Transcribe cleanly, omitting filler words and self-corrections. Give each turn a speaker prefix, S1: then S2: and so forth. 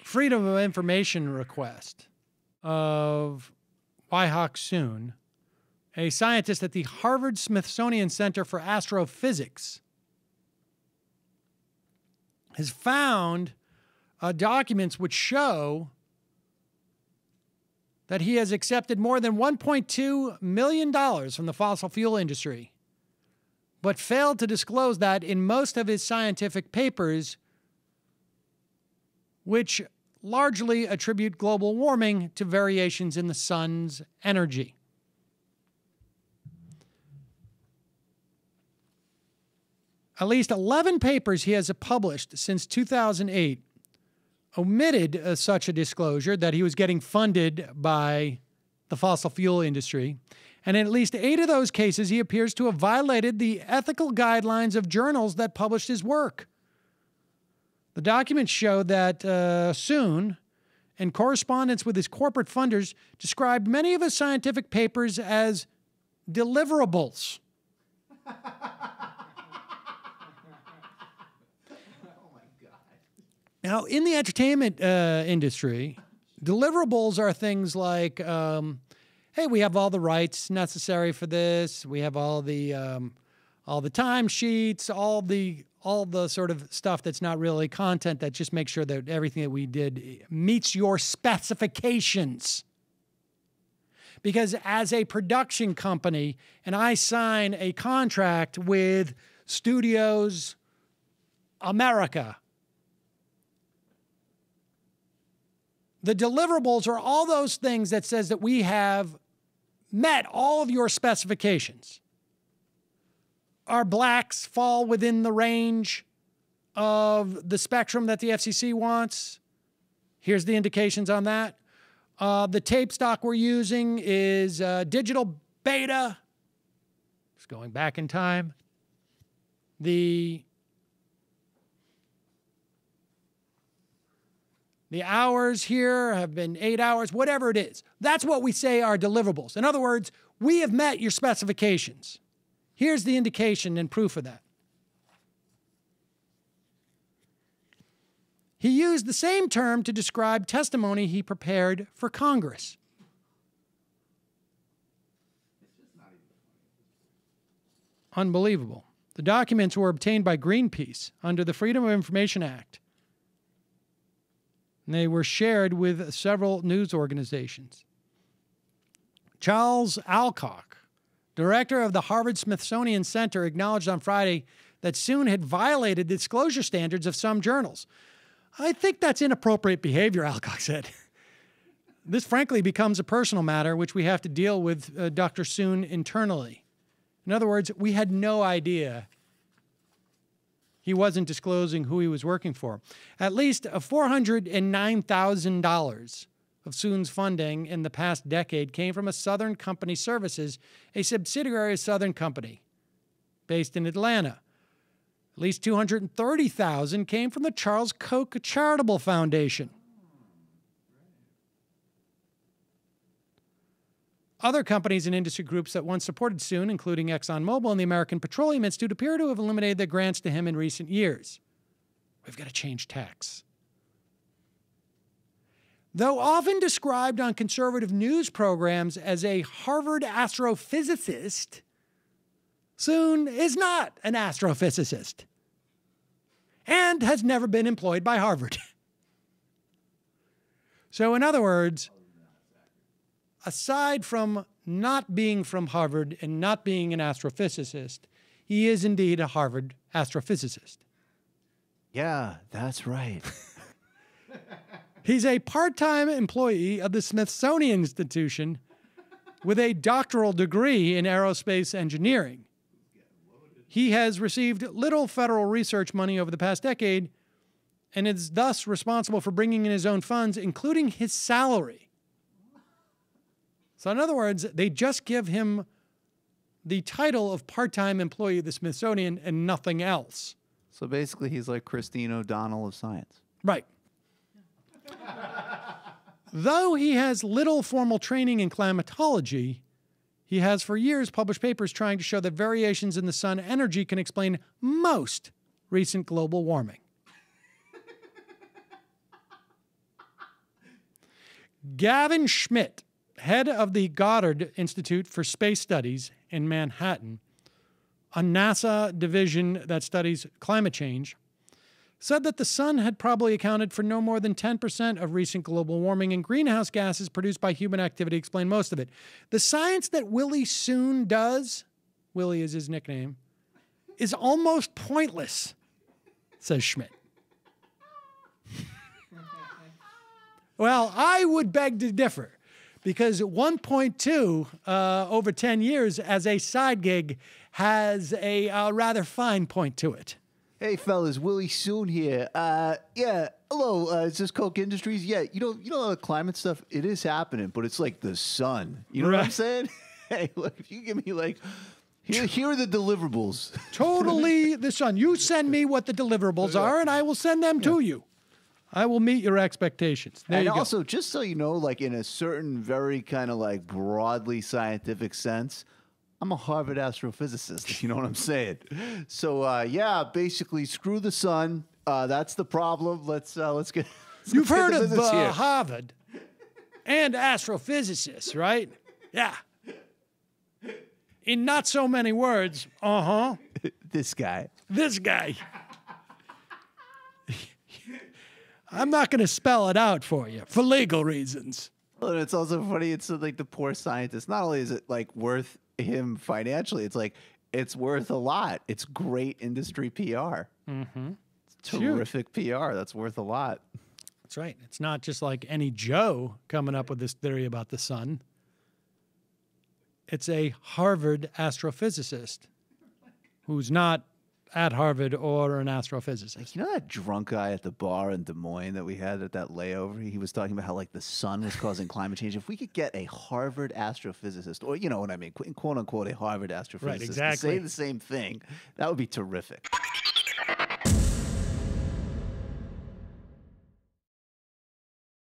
S1: Freedom of Information request of Willie Soon, a scientist at the Harvard-Smithsonian Center for Astrophysics, has found documents which show that he has accepted more than $1.2 million from the fossil fuel industry, but failed to disclose that in most of his scientific papers, which largely attribute global warming to variations in the sun's energy. At least 11 papers he has published since 2008 omitted such a disclosure that he was getting funded by the fossil fuel industry. And in at least 8 of those cases, he appears to have violated the ethical guidelines of journals that published his work. The documents show that Soon, in correspondence with his corporate funders, described many of his scientific papers as deliverables. Now, in the entertainment industry, deliverables are things like, hey, we have all the rights necessary for this. We have all the timesheets, all the sort of stuff that's not really content, that just makes sure that everything that we did meets your specifications. Because as a production company, and I sign a contract with Studios America, the deliverables are all those things that says that we have met all of your specifications. Our blacks fall within the range of the spectrum that the FCC wants. Here's the indications on that. The tape stock we're using is digital beta. It's going back in time. The hours here have been 8 hours, whatever it is. That's what we say are deliverables. In other words, we have met your specifications. Here's the indication and proof of that. He used the same term to describe testimony he prepared for Congress. Unbelievable. The documents were obtained by Greenpeace under the Freedom of Information Act. And they were shared with several news organizations. Charles Alcock, director of the Harvard-Smithsonian Center, acknowledged on Friday that Soon had violated the disclosure standards of some journals. I think that's inappropriate behavior, Alcock said. This frankly becomes a personal matter which we have to deal with Dr. Soon internally. In other words, we had no idea he wasn't disclosing who he was working for. At least $409,000 of Soon's funding in the past decade came from a Southern Company Services, a subsidiary of Southern Company based in Atlanta. At least $230,000 came from the Charles Koch Charitable Foundation. Other companies and industry groups that once supported Soon, including ExxonMobil and the American Petroleum Institute, appear to have eliminated their grants to him in recent years. We've got to change tax. Though often described on conservative news programs as a Harvard astrophysicist, Soon is not an astrophysicist and has never been employed by Harvard. So in other words, aside from not being from Harvard and not being an astrophysicist, he is indeed a Harvard astrophysicist.
S2: Yeah, that's right.
S1: He's a part-time employee of the Smithsonian Institution with a doctoral degree in aerospace engineering. He has received little federal research money over the past decade and is thus responsible for bringing in his own funds, including his salary. So in other words, they just give him the title of part-time employee of the Smithsonian and nothing else.
S2: So basically he's like Christine O'Donnell of science.
S1: Right. Though he has little formal training in climatology, he has for years published papers trying to show that variations in the sun energy can explain most recent global warming. Gavin Schmidt, head of the Goddard Institute for Space Studies in Manhattan, a NASA division that studies climate change, said that the sun had probably accounted for no more than 10% of recent global warming, and greenhouse gases produced by human activity explain most of it. The science that Willie Soon does, Willie is his nickname, is almost pointless, says Schmidt. Well, I would beg to differ, because 1.2 over 10 years as a side gig has a rather fine point to it.
S2: Hey, fellas, Willie Soon here. Yeah, hello, is this Koch Industries? Yeah, you know the climate stuff, it is happening, but it's like the sun. You know what I'm saying? Hey, look, if you give me like, here are the deliverables.
S1: Totally the sun. You send me what the deliverables are, and I will send them to you. I will meet your expectations. There you go.
S2: And also, just so you know, like in a certain very kind of like broadly scientific sense, I'm a Harvard astrophysicist. You know what I'm saying? So yeah, basically, screw the sun. That's the problem. Let's get.
S1: You've heard of Harvard and astrophysicists, right? Yeah. In not so many words,
S2: This guy.
S1: This guy. I'm not going to spell it out for you for legal reasons.
S2: Well, and it's also funny. It's like the poor scientist. Not only is it like worth him financially, it's like it's worth a lot. It's great industry PR.
S1: Mm-hmm.
S2: It's terrific PR. That's worth a lot.
S1: That's right. It's not just like any Joe coming up with this theory about the sun. It's a Harvard astrophysicist who's not at Harvard or an astrophysicist.
S2: Like, you know that drunk guy at the bar in Des Moines that we had at that layover? He was talking about how like the sun was causing climate change. If we could get a Harvard astrophysicist, or you know what I mean, quote unquote, a Harvard astrophysicist,
S1: right, exactly,
S2: to say the same thing, that would be terrific.